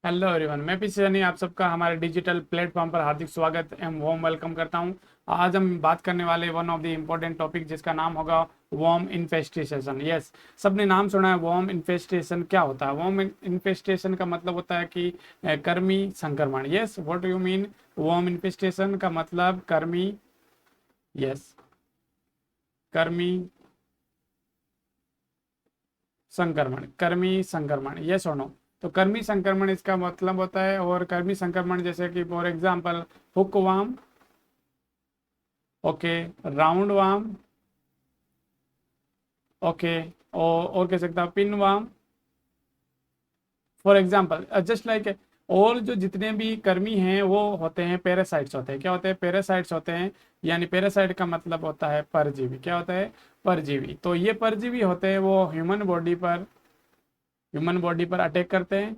Hello everyone, मैं PC Sunny आप सबका हमारे डिजिटल प्लेटफॉर्म पर हार्दिक स्वागत एवं वार्म वेलकम करता हूं। आज हम बात करने वाले one of the important topic जिसका नाम होगा वर्म इन्फेस्टेशन। यस, सबने नाम सुना है। वर्म इन्फेस्टेशन क्या होता है? वर्म इन्फेस्टेशन का मतलब होता है कि कृमि संक्रमण। Yes, what you mean? Worm infestation का मतलब कृमि। यस, कृमि संक्रमण, कृमि संक्रमण। यस और नो? तो कृमि संक्रमण इसका मतलब होता है। और कृमि संक्रमण जैसे कि फॉर एग्जांपल हुकवाम, ओके, राउंड वाम, ओके, और कह सकता हूँ पिनवाम, फॉर एग्जांपल जस्ट लाइक। और जो जितने भी कर्मी हैं वो होते हैं पैरासाइट्स होते हैं। क्या होते हैं? पैरासाइट्स होते हैं। यानी पैरासाइट का मतलब होता है परजीवी। क्या होता है? परजीवी। तो ये परजीवी होते हैं, वो ह्यूमन बॉडी पर अटैक करते हैं।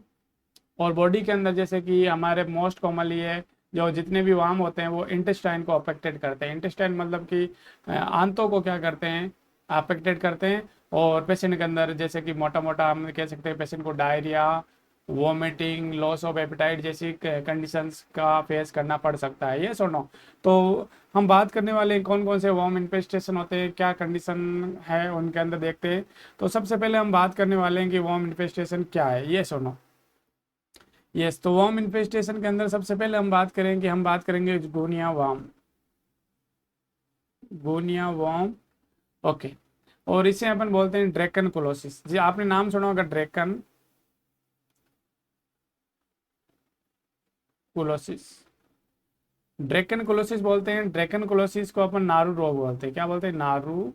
और बॉडी के अंदर जैसे कि हमारे मोस्ट कॉमनली है, जो जितने भी वाम होते हैं वो इंटेस्टाइन को अफेक्टेड करते हैं। इंटेस्टाइन मतलब कि आंतों को क्या करते हैं? अफेक्टेड करते हैं। और पेशेंट के अंदर जैसे कि मोटा मोटा हम कह सकते हैं पेशेंट को diarrhoea, vomiting, loss of appetite जैसी कंडीशंस का फेस करना पड़ सकता है। ये सुनो। तो हम बात करने वाले हैं कौन कौन से वॉर्म इन्फेस्टेशन होते हैं, क्या कंडीशन है उनके अंदर, देखते हैं। तो सबसे पहले हम बात करने वाले हैं कि वॉर्म इन्फेस्टेशन क्या है। ये सुनो। यस, तो वर्म इन्फेस्टेशन के अंदर सबसे पहले हम बात करेंगे guinea worm. Guinea worm, okay. और इसे अपन बोलते हैं ड्रैकन कोलोसिस। जी, आपने नाम सुना होगा ड्रैकन कोलोसिस। ड्रैकन कोलोसिस बोलते हैं। ड्रैकन कोलोसिस को अपन नारू रोग बोलते हैं। क्या बोलते हैं? नारू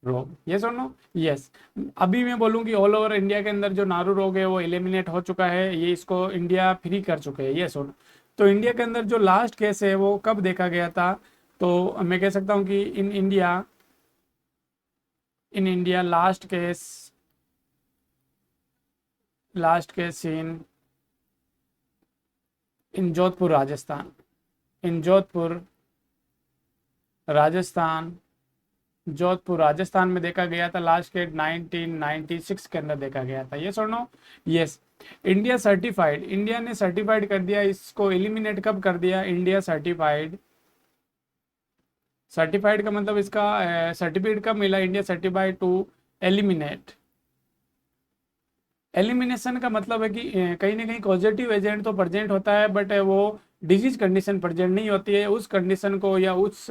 रोग। ये सुनो। यस, अभी मैं बोलूँ कि ऑल ओवर इंडिया के अंदर जो नारू रोग है वो एलिमिनेट हो चुका है। ये इसको इंडिया फ्री कर चुके हैं। ये सुनो। तो इंडिया के अंदर जो लास्ट केस है वो कब देखा गया था? तो मैं कह सकता हूँ कि in India last case in Jodhpur Rajasthan. In Rajasthan Jodhpur Rajasthan में देखा गया था। लास्ट के 1996 के अंदर देखा गया था। ये सुनो। यस, इंडिया ने सर्टिफाइड कर दिया इसको। एलिमिनेट कब कर दिया? India certified. सर्टिफाइड का मतलब इसका सर्टिफिकेट कब मिला? India certified to eliminate. Elimination का मतलब है कि कहीं ना कहीं पॉजिटिव एजेंट तो प्रेजेंट होता है, बट वो डिजीज कंडीशन प्रेजेंट नहीं होती है। उस कंडीशन को या उस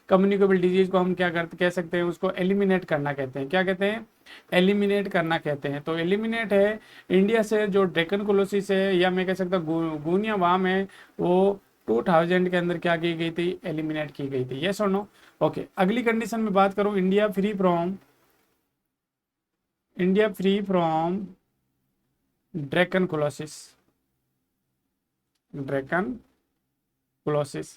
कम्युनिकेबल डिजीज को हम क्या करते कह सकते हैं? उसको एलिमिनेट करना कहते हैं। क्या कहते हैं? एलिमिनेट करना कहते हैं। तो एलिमिनेट है इंडिया से जो ड्रैकन कोलोसिस है, या मैं कह सकता हूँ गूनिया वाम है, वो 2000 के अंदर क्या की गई थी? एलिमिनेट की गई थी। यस और नो? ओके, अगली कंडीशन में बात करूँ, इंडिया फ्री फ्रॉम ड्रैकन कोलोसिस। ड्रैकन कोलोसिस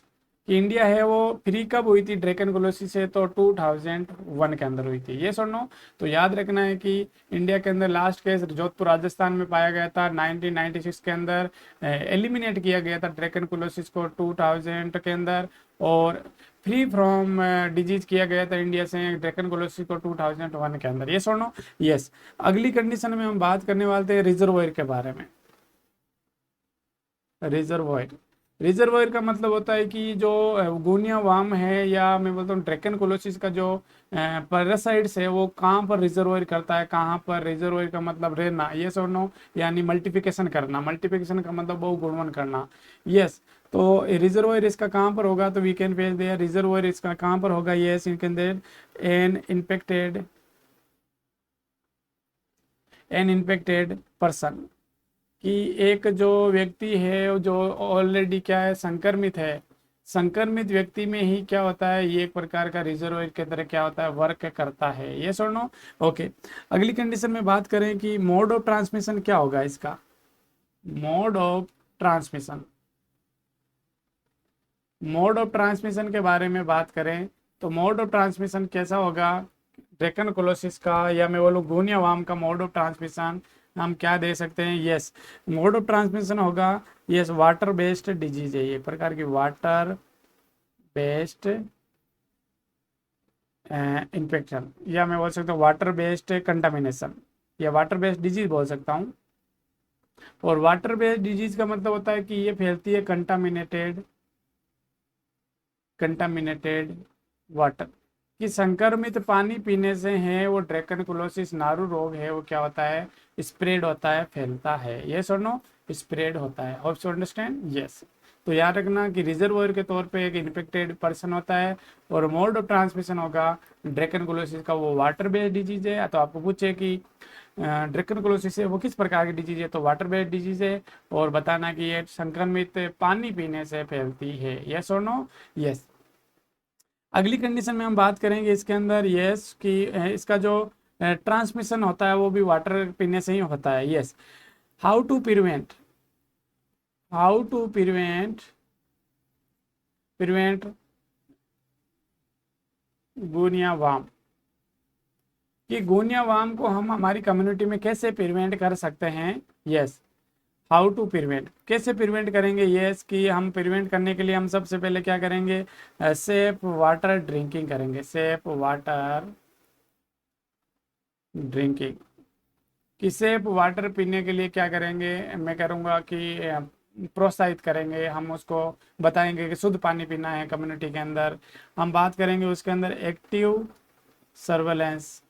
कि इंडिया है वो फ्री कब हुई थी ड्रैकन कोलोसिस से? तो 2001 के अंदर हुई थी। ये सुनो। तो याद रखना है कि इंडिया के अंदर लास्ट केस जोधपुर राजस्थान में पाया गया था 1996 के अंदर। एलिमिनेट किया गया था ड्रैकन कोलोसिस को 2000 के अंदर। और फ्री फ्रॉम डिजीज किया गया था इंडिया से ड्रैकन कोलोसिस को 2001 के अंदर। ये सुनो। यस, अगली कंडीशन में हम बात करने वाले थे रिजर्वोयर के बारे में। रिजर्वॉयर। रिजर्वॉयर का मतलब होता है कि जो गोनिया वाम है, या मैं बोलता हूँ ड्रैकन कोलोसिस का जो पैरासाइट्स है, वो कहाँ पर रिजर्वॉयर करता है? कहाँ पर? रिजर्वॉयर का मतलब रहना। यस और नो? यानी मल्टीप्लिकेशन करना। मल्टीप्लिकेशन का मतलब बहुगुणन करना। यस, तो रिजर्वॉयर इसका कहाँ पर होगा? तो we can face there reservoir इसका कहाँ पर होगा? Yes, you can there an infected person कि एक जो व्यक्ति है जो ऑलरेडी क्या है? संक्रमित है। संक्रमित व्यक्ति में ही क्या होता है? ये एक प्रकार का रिजर्वोयर की तरह क्या होता है? वर्क करता है। ये सुनो। ओके, अगली कंडीशन में बात करें कि मोड ऑफ ट्रांसमिशन क्या होगा इसका? Mode of transmission. Mode of transmission के बारे में बात करें तो मोड ऑफ ट्रांसमिशन कैसा होगा ड्रैकन कोलोसिस का, या मैं बोलूँ गोनिया वाम का? मोड ऑफ ट्रांसमिशन हम क्या दे सकते हैं? यस, मोड ऑफ ट्रांसमिशन होगा, यस, वाटर बेस्ड डिजीज है। ये एक प्रकार की वाटर बेस्ड इन्फेक्शन, या मैं बोल सकता हूँ वाटर बेस्ड कंटामिनेशन, या वाटर बेस्ड डिजीज बोल सकता हूँ। और वाटर बेस्ड डिजीज का मतलब होता है कि ये फैलती है कंटामिनेटेड वाटर, कि संक्रमित पानी पीने से है वो ड्रैकनकुलोसिस नारू रोग है वो क्या होता है, स्प्रेड होता है, फैलता है। यस और नो, स्प्रेड होता है। Hope you understand. यस। तो याद रखना कि रिजर्वोयर के तौर पे एक इन्फेक्टेड पर्सन होता है और मोड ऑफ ट्रांसमिशन होगा ड्रैकनकुलोसिस का, वो वाटर बेस्ड डिजीज है। तो आपको पूछे कि ड्रैकनकुलोसिस है वो किस प्रकार की डिजीज है, तो वाटर बेस्ड डिजीज है, और बताना कि ये संक्रमित पानी पीने से फैलती है। यस और नो। यस। अगली कंडीशन में हम बात करेंगे इसके अंदर यस कि इसका जो ट्रांसमिशन होता है वो भी वाटर पीने से ही होता है। Yes. How to prevent, how to prevent guinea worm, कि गुनिया वाम को हम हमारी कम्युनिटी में कैसे प्रिवेंट कर सकते हैं। यस। हाउ टू प्रिवेंट, कैसे प्रिवेंट करेंगे। यस कि हम प्रिवेंट करने के लिए हम सबसे पहले क्या करेंगे, सेफ वाटर ड्रिंकिंग करेंगे। सेफ वाटर ड्रिंकिंग, कि सेफ वाटर पीने के लिए क्या करेंगे, मैं करूँगा कि प्रोत्साहित करेंगे, हम उसको बताएंगे कि शुद्ध पानी पीना है कम्युनिटी के अंदर। हम बात करेंगे उसके अंदर एक्टिव सर्वेलेंस।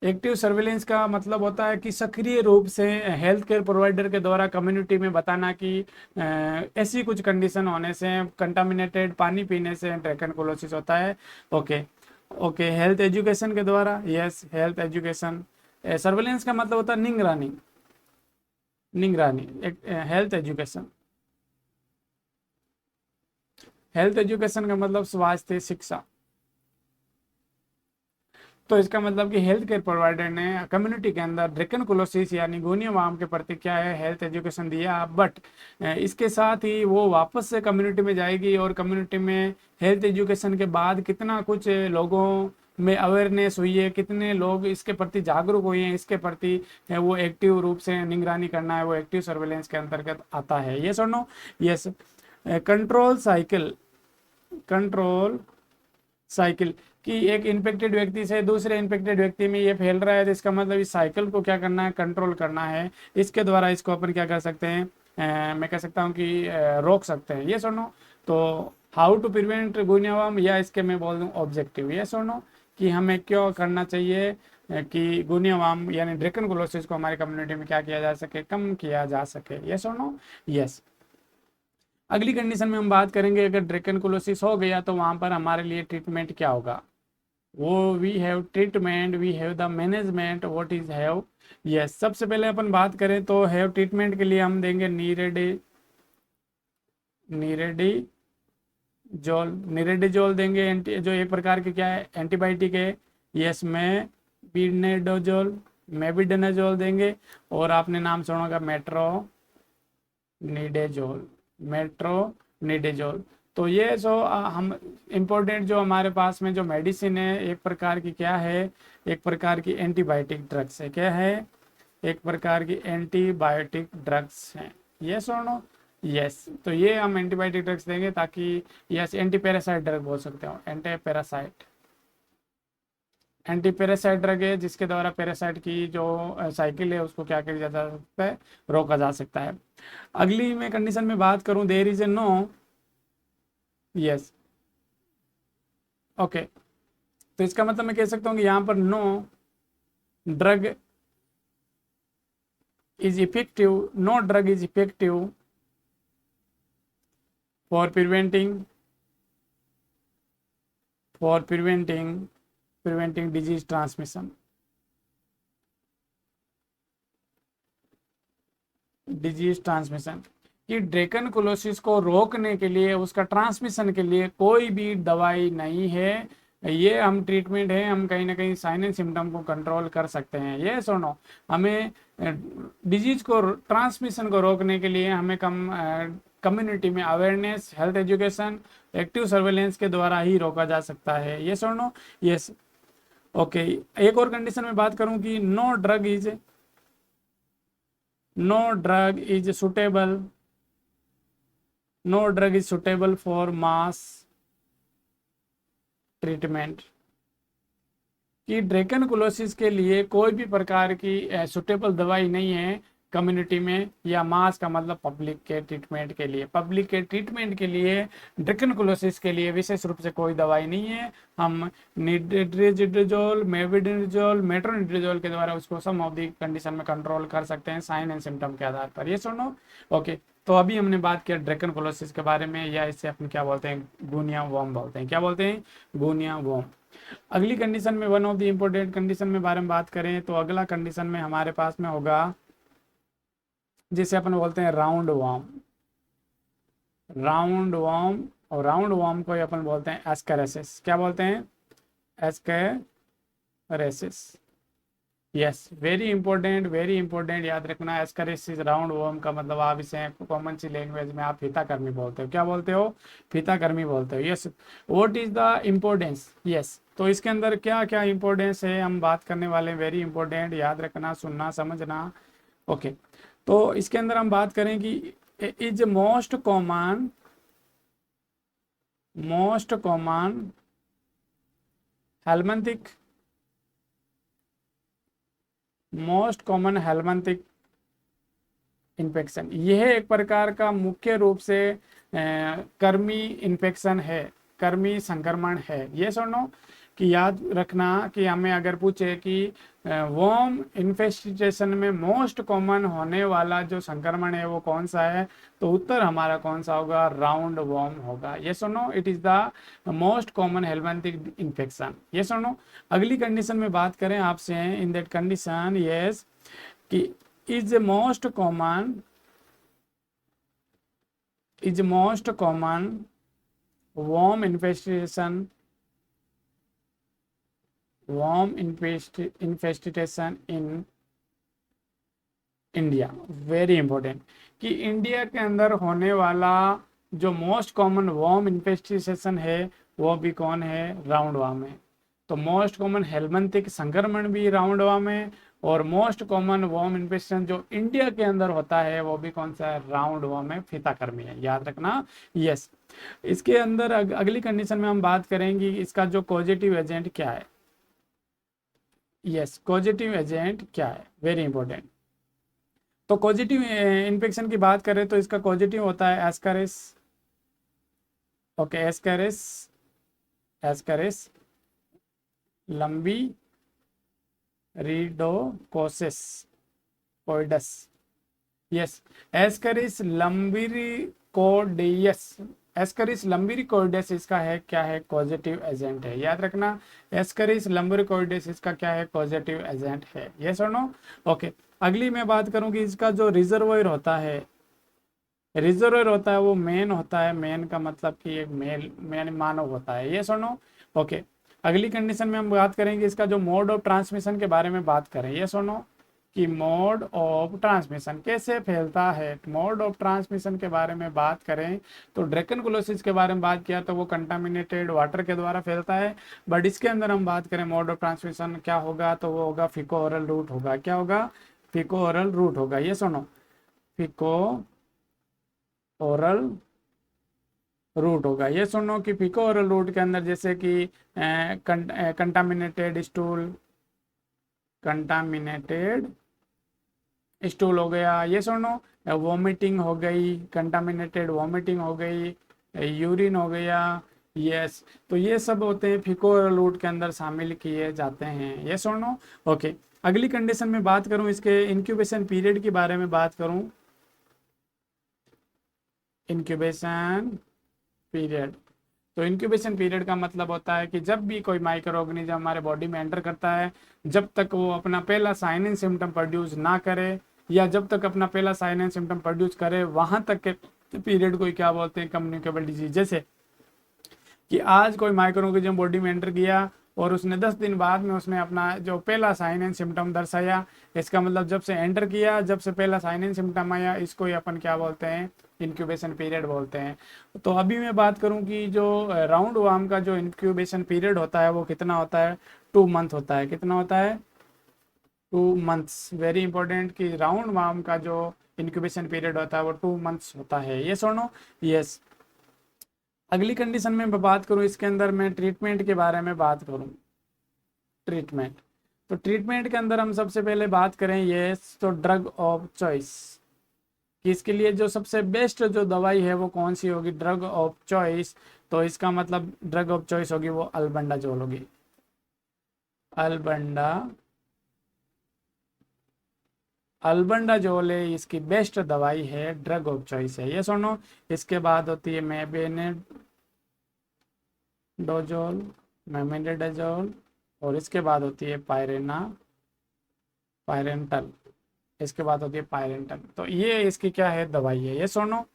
एक्टिव सर्वेलेंस का मतलब होता है कि सक्रिय रूप से हेल्थ केयर प्रोवाइडर के द्वारा कम्युनिटी में बताना कि ऐसी कुछ कंडीशन होने से, कंटामिनेटेड पानी पीने से ट्रैकेंकुलोसिस होता है। ओके। ओके। हेल्थ एजुकेशन के द्वारा। यस। Health education. सर्वेलेंस का मतलब होता है निगरानी, निगरानी। हेल्थ एजुकेशन, हेल्थ एजुकेशन का मतलब स्वास्थ्य शिक्षा। तो इसका मतलब कि हेल्थ केयर प्रोवाइडर ने कम्युनिटी के अंदर ड्रैकनकुलोसिस यानी गोनिया वार्म के प्रति क्या है, हेल्थ एजुकेशन दिया। बट इसके साथ ही वो वापस से कम्युनिटी में जाएगी और कम्युनिटी में हेल्थ एजुकेशन के बाद कितना कुछ लोगों में अवेयरनेस हुई है, कितने लोग इसके प्रति जागरूक हुए हैं, इसके प्रति वो एक्टिव रूप से निगरानी करना है, वो एक्टिव सर्वेलेंस के अंतर्गत आता है। यस और no. Yes. Control cycle, control cycle, कि एक इन्फेक्टेड व्यक्ति से दूसरे इन्फेक्टेड व्यक्ति में ये फैल रहा है, तो इसका मतलब इस साइकिल को क्या करना है, कंट्रोल करना है। इसके द्वारा इसको अपन क्या कर सकते हैं, मैं कह सकता हूँ कि रोक सकते हैं। ये सुनो। तो हाउ टू प्रिवेंट गुनियावाम, या इसके मैं बोल दूँ ऑब्जेक्टिव। ये सुनो कि हमें क्यों करना चाहिए कि गुनियावाम यानी ड्रैकनकुलोसिस को हमारी कम्युनिटी में क्या किया जा सके, कम किया जा सके। ये सुनो। यस। अगली कंडीशन में हम बात करेंगे अगर ड्रैकनकुलोसिस हो गया तो वहां पर हमारे लिए ट्रीटमेंट क्या होगा। वो we have treatment, we have the management, what is have. Yes. सबसे पहले अपन बात करें तो हैव ट्रीटमेंट के लिए हम देंगे निरेडिजोल देंगे, जो एक प्रकार के क्या है, एंटीबायोटिक है। यस। में बीनेडोजोल, मेबिडेनाजोल देंगे। और आपने नाम सुना होगा निडेजोल, मेट्रोनिडेजोल। तो ये जो हम इम्पोर्टेंट जो हमारे पास में जो मेडिसिन है, एक प्रकार की क्या है, एक प्रकार की एंटीबायोटिक ड्रग्स है। क्या है, एक प्रकार की एंटीबायोटिक ड्रग्स हैं। यस और नो। यस। तो ये हम एंटीबायोटिक ड्रग्स देंगे ताकि, यस, एंटी पैरासाइट ड्रग बोल सकते हो, anti parasite, anti parasite drug है जिसके द्वारा पैरासाइट की जो साइकिल है उसको क्या किया जा सकता है, रोका जा सकता है। अगली मैं कंडीशन में बात करूं, there is a no. Yes. Okay. तो इसका मतलब मैं कह सकता हूँ कि यहाँ पर no drug is effective, no drug is effective for preventing, for preventing disease transmission, disease transmission, कि ड्रैकनकुलोसिस को रोकने के लिए, उसका ट्रांसमिशन के लिए कोई भी दवाई नहीं है। ये हम ट्रीटमेंट है, हम कहीं ना कहीं साइन एंड सिम्टम को कंट्रोल कर सकते हैं। ये सुनो, हमें डिजीज को, ट्रांसमिशन को रोकने के लिए हमें कम्युनिटी में awareness, health education, active surveillance के द्वारा ही रोका जा सकता है। ये सुनो। यस। ओके। एक और कंडीशन में बात करूं कि no drug is suitable, no drug is suitable for mass treatment, कि ड्रैकनकुलोसिस के लिए कोई भी प्रकार की सुटेबल दवाई नहीं है कम्युनिटी में, या मास का मतलब पब्लिक के ट्रीटमेंट के लिए। पब्लिक के ट्रीटमेंट के लिए ड्रैकनकुलोसिस के लिए विशेष रूप से कोई दवाई नहीं है। हम निड्रेजिड्रोजोल, मेविडोजोल, मेट्रोनिड्रोजोल के द्वारा उसको सम ऑफ दी कंडीशन में कंट्रोल कर सकते हैं साइन एंड सिम्टम के आधार पर। ये सुनो ओके। तो अभी हमने बात किया ड्रैकनकुलोसिस के बारे में, या इसे अपन क्या बोलते हैं, गुनिया वॉर्म बोलते हैं। क्या बोलते हैं? गुनिया वॉर्म। अगली कंडीशन में one of the important condition में बारे में बात करें तो अगला कंडीशन में हमारे पास में होगा जिसे अपन बोलते हैं राउंड वॉर्म। राउंड वॉर्म, और राउंड वॉर्म को अपन बोलते हैं एस्केरेसिस। क्या बोलते हैं? एस्केरेसिस। यस, वेरी इंपॉर्टेंट याद रखना। एस्केरेसिस राउंड वॉर्म का मतलब आप इसे कॉमन सी लैंग्वेज में आप फीताकर्मी बोलते हो। क्या बोलते हो? फीताकर्मी बोलते हो। Yes, what is the importance? Yes, तो इसके अंदर क्या क्या इंपॉर्टेंस है हम बात करने वाले हैं। वेरी इंपॉर्टेंट, याद रखना, सुनना, समझना। ओके, तो इसके अंदर हम बात करें कि is most common helminthic infection. यह एक प्रकार का मुख्य रूप से कर्मी इन्फेक्शन है, कर्मी संक्रमण है। ये सुनो कि याद रखना कि हमें अगर पूछे कि वॉर्म इन्फेस्टेशन में मोस्ट कॉमन होने वाला जो संक्रमण है वो कौन सा है, तो उत्तर हमारा कौन सा होगा? राउंड वॉर्म होगा। ये सुनो, it is the most common helminthic infection. ये सुनो, अगली कंडीशन में बात करें आपसे, इन दैट कंडीशन यस कि is most common worm infestation in India. Very important कि इंडिया के अंदर होने वाला जो मोस्ट कॉमन वॉर्म इन्फेस्टेशन है वो भी कौन है? राउंड वॉर्म है। तो मोस्ट कॉमन हेलमिंथिक संक्रमण भी राउंड वॉर्म है, और मोस्ट कॉमन वॉर्म इन्फेक्शन जो इंडिया के अंदर होता है वो भी कौन सा है? राउंड वॉर्म है, फीताकर्मी है। याद रखना। यस, इसके अंदर अगली कंडीशन में हम बात करेंगे इसका जो कॉजेटिव एजेंट क्या है। यस, कॉजेटिव एजेंट क्या है? Very important. तो कॉजेटिव इन्फेक्शन की बात करें तो इसका कॉजेटिव होता है एस्कारिस। ओके, एस्कारिस, एस्कारिस लंबी रिडोकोसिस कोइडस। यस, एस्करिस लंबिरिकोडियस, एस्करिस लंबिरिकोइडस इसका है क्या है? पॉजिटिव एजेंट है। याद रखना, एस्करिस लंबिरिकोइडस इसका क्या है? पॉजिटिव एजेंट है। यस और नो? ओके, अगली मैं बात करूंगी इसका जो रिजर्वोयर होता है, रिजर्वोयर होता है वो मेन होता है। मेन का मतलब कि एक मेन मानव होता है। ये सुनो ओके। अगली कंडीशन में हम बात करेंगे इसका जो मोड ऑफ ट्रांसमिशन के बारे में बात करें। ये सुनो कि मोड ऑफ ट्रांसमिशन कैसे फैलता है। मोड ऑफ ट्रांसमिशन के बारे में बात करें तो ड्रैकनकुलोसिस के बारे में बात किया तो वो कंटामिनेटेड वाटर के द्वारा फैलता है, बट इसके अंदर हम बात करें मोड ऑफ ट्रांसमिशन क्या होगा तो वो होगा फीको ओरल रूट होगा। क्या होगा? फीको ओरल रूट होगा। ये सुनो, फीको ओरल रूट होगा। ये सुनो कि फीको ओरल रूट के अंदर जैसे कि कंटामिनेटेड स्टूल हो गया। ये सुनो, वॉमिटिंग हो गई, कंटामिनेटेड वॉमिटिंग हो गई, यूरिन हो गया। यस, तो ये सब होते हैं फीको ओरल रूट के अंदर शामिल किए जाते हैं। ये सुनो ओके। अगली कंडीशन में बात करूं इसके इंक्यूबेशन पीरियड के बारे में बात करूं। इंक्यूबेशन पीरियड, तो इंक्यूबेशन पीरियड का मतलब होता है कि जब भी कोई माइक्रो ऑर्गेनिज्म हमारे बॉडी में एंटर करता है, जब तक वो अपना पहला साइन एंड सिम्टम प्रोड्यूस ना करे, या जब तक अपना पहला साइन एंड सिम्टम प्रोड्यूस करे, वहां तक के पीरियड को क्या बोलते हैं? Communicable disease. जैसे कि आज कोई माइक्रो ऑर्गेनिज्म बॉडी में एंटर किया और उसने 10 दिन बाद में उसने अपना जो पहला साइन एंड सिम्टम दर्शाया, इसका मतलब जब से एंटर किया, जब से पहला साइन एंड सिम्टम आया, इसको ही अपन क्या बोलते हैं? इंक्यूबेशन पीरियड बोलते हैं। तो अभी मैं बात करूं कि जो राउंड वार्म का जो इंक्यूबेशन पीरियड होता है वो कितना होता है? 2 मंथ होता है। कितना होता है? 2 मंथ्स। वेरी इंपॉर्टेंट कि राउंड वार्म का जो इंक्यूबेशन पीरियड होता है वो 2 मंथ्स होता है। ये सुनो। यस, अगली कंडीशन में बात करूं इसके अंदर मैं ट्रीटमेंट के बारे में बात करूं। ट्रीटमेंट। तो ट्रीटमेंट के अंदर हम सबसे पहले बात करें ये तो ड्रग ऑफ चॉइस कि इसके लिए जो सबसे बेस्ट जो दवाई है वो कौन सी होगी, ड्रग ऑफ चॉइस। तो इसका मतलब ड्रग ऑफ चॉइस होगी वो अल्बेंडाजोल होगी। अल्बेंडा अल्बेंडाजोल है इसकी बेस्ट दवाई है, ड्रग ऑफ चॉइस है, ये सुनो। इसके बाद होती है मेबेनेडोजोल, मेमेंडाजोल, और इसके बाद होती है पायरेंटल, इसके बाद होती है पायरेंटल। तो ये इसकी क्या है, दवाई है, ये सुनो।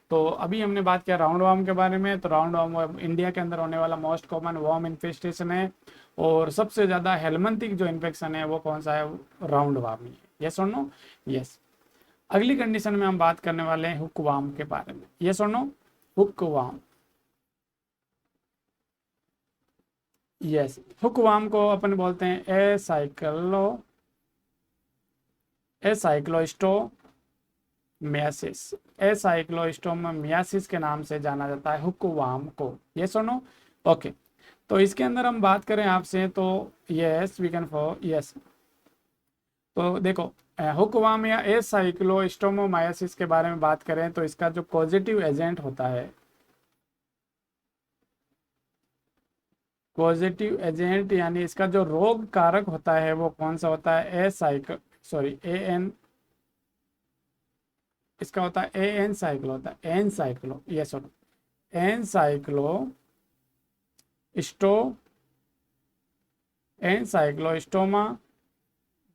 तो अभी हमने बात किया राउंड वार्म के बारे में। तो राउंड वार्म इंडिया के अंदर होने वाला मोस्ट कॉमन वार्म इन्फेस्टेशन है, और सबसे ज़्यादा हेलमंथिक जो इन्फेक्शन है वो कौन सा है, राउंड वार्म ही है, ये सुनो। यस। अगली कंडीशन में हम बात करने वाले हैं हुक वार्म के बारे में, ये सुनो। Hook warm, yes. Hook warm को अपन बोलते हैं एसाइक्लोस्टोमियासिस, एसाइक्लोस्टोमियासिस के नाम से जाना जाता है हुक वार्म को, ये सुनो। ओके। तो इसके अंदर हम बात करें आपसे तो yes we can for yes. तो देखो हुक वार्म या एसाइक्लोस्टोमियासिस के बारे में बात करें तो इसका जो पॉजिटिव एजेंट होता है, पॉजिटिव एजेंट यानी इसका जो रोग कारक होता है वो कौन सा होता है, इसका होता है एन साइक्लो, होता है एन साइक्लो, ये सुनो, एन साइक्लो एनसाइक्लोस्टोमा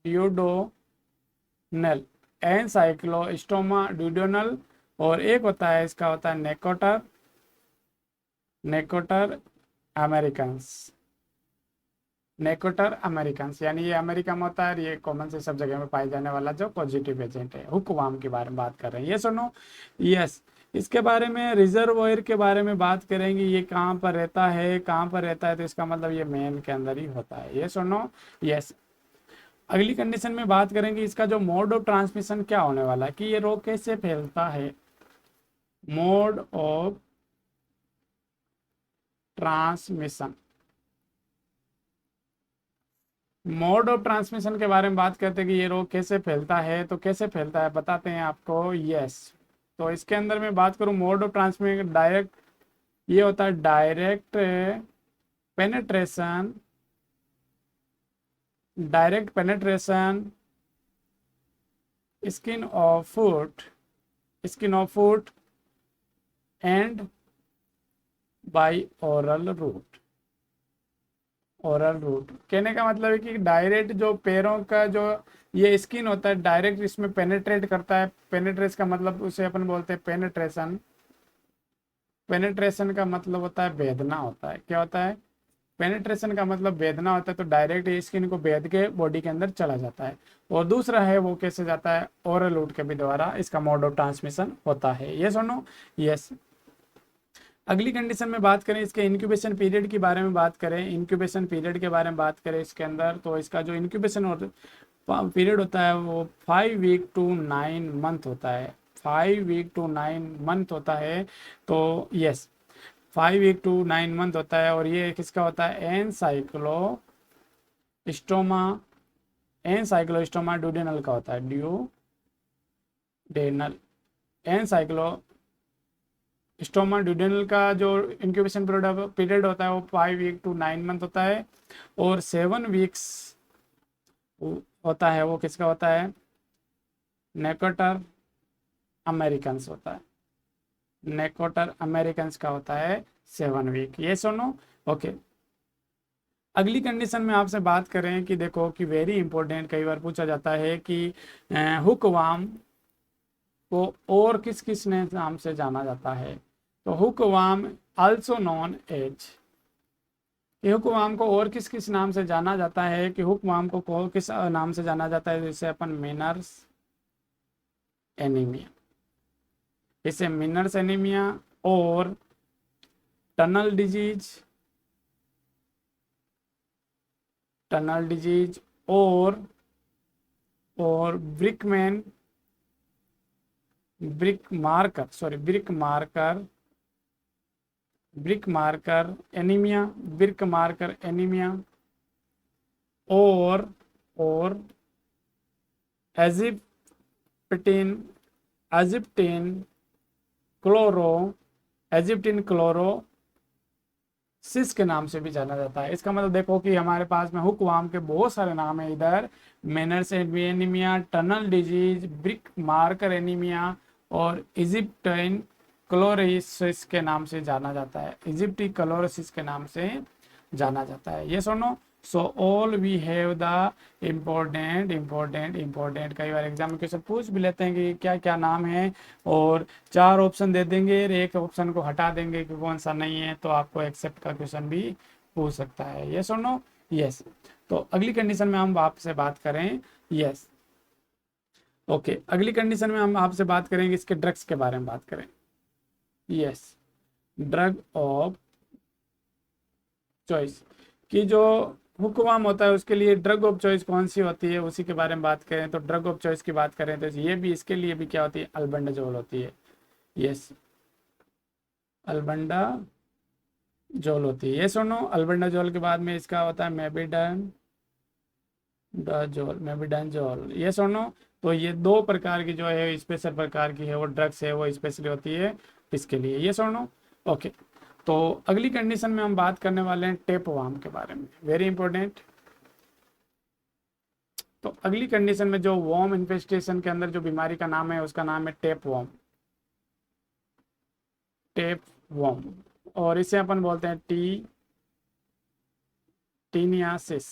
ड्यूडोनल, एनसाइक्लोस्टोमा ड्यूडोनल। और एक होता है इसका होता है नेकोटर अमेरिकन्स, नेकोटर अमेरिकन्स, यानी ये अमेरिका में होता है, ये कॉमन से सब जगह में पाए जाने वाला जो पॉजिटिव एजेंट है। हुक वार्म के बारे में बात कर रहे हैं, ये सुनो। यस। इसके बारे में रिजर्वोयर के बारे में बात करेंगे, ये कहाँ पर रहता है, कहाँ पर रहता है, तो इसका मतलब ये मेन के अंदर ही होता है, ये सुनो। यस। अगली कंडीशन में बात करेंगे इसका जो मोड ऑफ ट्रांसमिशन क्या होने वाला है, कि ये रोग कैसे फैलता है, mode of transmission. Mode of transmission के बारे में बात करते हैं कि ये रोग कैसे फैलता है, तो कैसे फैलता है बताते हैं आपको। यस। तो इसके अंदर मैं बात करूं मोड ऑफ ट्रांसमिशन, डायरेक्ट, ये होता है direct penetration, direct penetration skin of foot and by oral route. Oral route कहने का मतलब है कि डायरेक्ट जो पैरों का जो ये स्किन होता है डायरेक्ट इसमें पेनेट्रेट करता है। पेनेट्रेस का मतलब उसे अपन बोलते हैं पेनेट्रेशन। पेनेट्रेशन का मतलब होता है भेदना होता है, क्या होता है, पेनेट्रेशन का मतलब भेदना होता है। तो डायरेक्ट स्किन को भेद के बॉडी के अंदर चला जाता है। और दूसरा है वो कैसे जाता है, ओरल रूट के भी द्वारा इसका मोड ऑफ ट्रांसमिशन होता है, ये सुनो। यस। अगली कंडीशन में बात करें इसके इंक्यूबेशन पीरियड के बारे में बात करें, इंक्यूबेशन पीरियड के बारे में बात करें इसके अंदर, तो इसका जो इंक्यूबेशन पीरियड होता है वो 5 वीक टू 9 मंथ होता है, 5 वीक टू 9 मंथ होता है। तो यस, 5 वीक टू 9 मंथ होता है। और ये किसका होता है, एनसाइक्लोस्टोमा ड्यूडेनल का होता है, ड्यूडेनल। एनसाइक्लोस्टोमा ड्यूडेनल का जो इंक्यूबेशन पीरियड होता है वो 5 वीक टू 9 मंथ होता है। और 7 वीक्स होता है वो किसका होता है, नेकोटर अमेरिकन्स होता है, नेकोटर अमेरिकन्स का होता है 7 वीक, ये सुनो। ओके। अगली कंडीशन में आपसे बात करें कि देखो कि वेरी इंपॉर्टेंट, कई बार पूछा जाता है कि हुक वार्म को और किस किस नाम से जाना जाता है। तो hookworm also known as, hookworm को और किस किस नाम से जाना जाता है, कि हुक वार्म को किस नाम से जाना जाता है, जैसे अपन मिनर्स एनीमिया, इसे मिनर्स एनीमिया और टनल डिजीज और ब्रिक मार्कर एनीमिया, और एजिप्टिन एजिप्टिन क्लोरो एजिप्टिन क्लोरोसिस के नाम से भी जाना जाता है। इसका मतलब देखो कि हमारे पास में हुकवाम के बहुत सारे नाम है इधर। Manners anaemia, tunnel disease, brick marker anaemia और इजिप्टाइन क्लोरोसिस के नाम से जाना जाता है। इजिप्टी क्लोरोसिस के नाम से जाना जाता है। ये सुनो, so all we have the important कई बार एग्जाम में क्वेश्चन पूछ भी लेते हैं कि क्या क्या नाम है, और 4 ऑप्शन दे देंगे, एक ऑप्शन को हटा देंगे कि कौन सा नहीं है, तो आपको एक्सेप्ट का क्वेश्चन भी पूछ सकता है। ये सुनो, यस। तो अगली कंडीशन में हम आपसे बात करें, यस ओके, अगली कंडीशन में हम आपसे बात करेंगे इसके ड्रग्स के बारे में बात करें। यस, ड्रग ऑफ चॉइस की जो हुक्म होता है उसके लिए ड्रग ऑफ चॉइस कौन सी होती है, उसी के बारे में बात करें। तो ड्रग ऑफ चॉइस की बात करें तो ये भी, इसके लिए भी क्या होती है, अल्बेंडाजोल होती है। यस, अल्बेंडाजोल होती है। ये सुनो, अल्बेंडाजोल के बाद में इसका होता है मेबिडाजोल। ये सुनो, तो ये 2 प्रकार की जो है स्पेशल प्रकार की है वो ड्रग्स है, वो स्पेशली होती है इसके लिए। ये सुनो, ओके। तो अगली कंडीशन में हम बात करने वाले हैं टेपवर्म के बारे में, वेरी इंपॉर्टेंट। तो अगली कंडीशन में जो वर्म इन्फेस्टेशन के अंदर जो बीमारी का नाम है उसका नाम है टेपवर्म। और इसे अपन बोलते हैं टीनियासिस।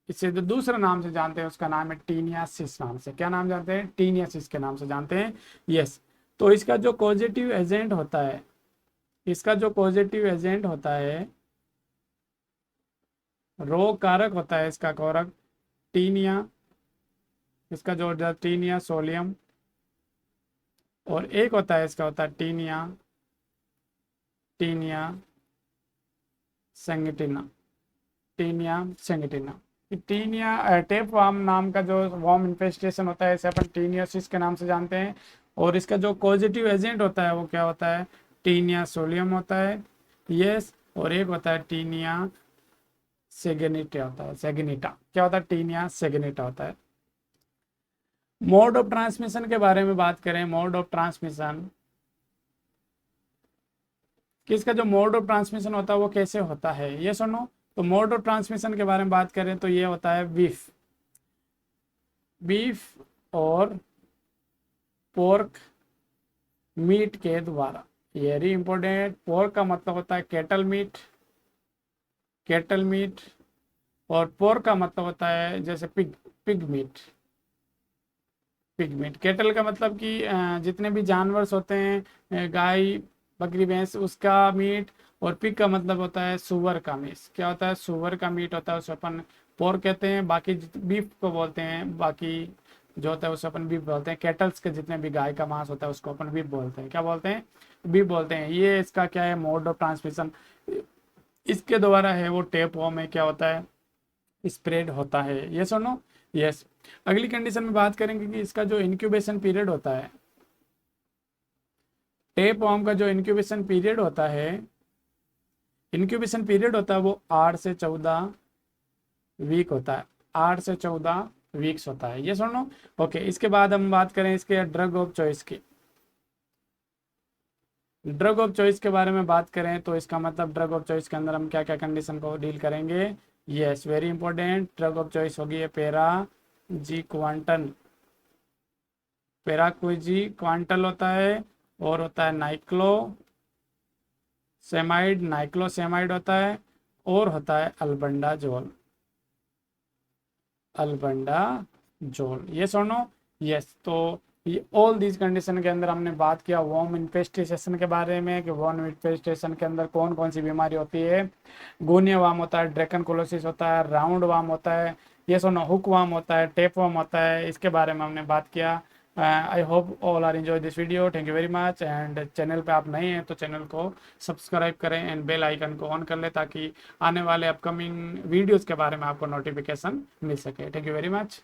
इसे जो दूसरा नाम से जानते हैं उसका नाम है टीनियासिस नाम से। क्या नाम जानते हैं, टीनियासिस के नाम से जानते हैं। यस, तो इसका जो पॉजिटिव एजेंट होता है, रोग कारक होता है इसका कारक टीनिया, इसका जो टीनिया सोलियम, और एक होता है इसका होता है टीनिया सेंगटिना। टेपवर्म नाम का जो वर्म इन्फेस्टेशन होता है इसे अपन टीनियासिस के नाम से जानते हैं। और इसका जो पॉजिटिव एजेंट होता है वो क्या होता है, टीनिया सोलियम होता है। यस, और एक होता है टीनिया सेगेनिटा होता है। क्या होता है, टीनिया सेगेनिटा होता है। मोड ऑफ ट्रांसमिशन के बारे में बात करें, मोड ऑफ ट्रांसमिशन, किसका जो मोड ऑफ ट्रांसमिशन होता है वो कैसे होता है। ये सुनो, तो मोड ऑफ ट्रांसमिशन के बारे में बात करें तो ये होता है बीफ और पोर्क मीट के द्वारा। वेरी इंपॉर्टेंट, पोर्क का मतलब होता है कैटल मीट, और पोर्क का मतलब होता है जैसे पिग मीट। कैटल का मतलब कि जितने भी जानवर होते हैं, गाय बकरी भैंस, उसका मीट। और पिग का मतलब होता है सुअर का मीट। क्या होता है, सुअर का मीट होता है, उसे अपन पोर्क कहते हैं। बाकी बीफ को बोलते हैं, बाकी जो होता है उसे अपन बीफ बोलते हैं। कैटल्स के जितने भी गाय का मांस होता है उसको अपन बीफ बोलते हैं। क्या बोलते हैं, बीफ बोलते हैं। ये इसका क्या है, मोड ऑफ ट्रांसमिशन इसके द्वारा है वो टेपवर्म में क्या होता है, स्प्रेड होता है। ये सुनो, यस। अगली कंडीशन में बात करेंगे कि इसका जो इंक्यूबेशन पीरियड होता है, टेपवर्म का जो इंक्यूबेशन पीरियड होता है वो 8 से 14 वीक होता है। 8 से 14 वीक्स होता है। ये सुनो, ओके। इसके बाद हम बात करें इसके ड्रग ऑफ चॉइस की। ड्रग ऑफ चॉइस के बारे में बात करें तो इसका मतलब ड्रग ऑफ चॉइस के अंदर हम क्या क्या कंडीशन को डील करेंगे। Yes, very important, drug of choice होगी पैराक्विजी क्वांटल होता है, और होता है नाइक्लोसेमाइड होता है, और होता है अल्बेंडाजोल। ये सुनो, यस। तो ये ऑल दीज कंडीशन के अंदर हमने बात किया वर्म इन्फेस्टेशन के बारे में कि वर्म इन्फेस्टेशन के अंदर कौन कौन सी बीमारी होती है। गोनिया वार्म होता है, ड्रैकनकोलोसिस होता है, राउंड वार्म होता है, ये सुनो हुक वार्म होता है, टेप वार्म होता है। इसके बारे में हमने बात किया। I hope all are enjoy this video. Thank you very much. And channel पे आप नए हैं तो चैनल को सब्सक्राइब करें एंड बेल आइकन को ऑन कर लें ताकि आने वाले अपकमिंग वीडियोस के बारे में आपको नोटिफिकेशन मिल सके। Thank you very much.